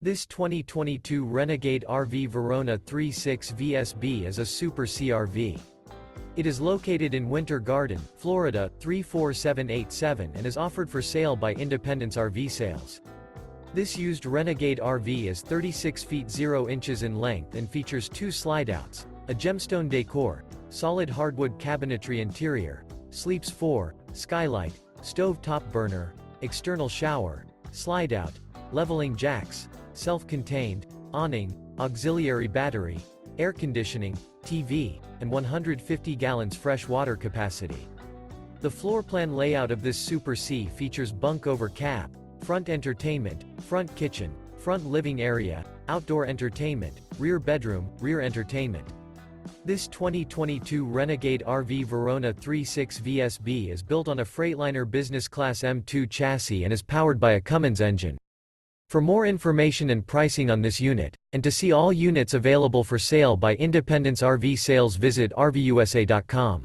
This 2022 Renegade RV Verona 36 VSB is a Super CRV. It is located in Winter Garden, Florida, 34787 and is offered for sale by Independence RV Sales. This used Renegade RV is 36 feet 0 inches in length and features 2 slideouts, a Gemstone Decor, solid hardwood cabinetry interior, sleeps 4, skylight, stove top burner, external shower, slideout, leveling jacks, self-contained, awning, auxiliary battery, air conditioning, TV, and 150 gallons fresh water capacity. The floor plan layout of this Super C features bunk over cab, front entertainment, front kitchen, front living area, outdoor entertainment, rear bedroom, rear entertainment. This 2022 Renegade RV Verona 36 VSB is built on a Freightliner Business Class M2 chassis and is powered by a Cummins engine. For more information and pricing on this unit, and to see all units available for sale by Independence RV Sales, visit RVUSA.com.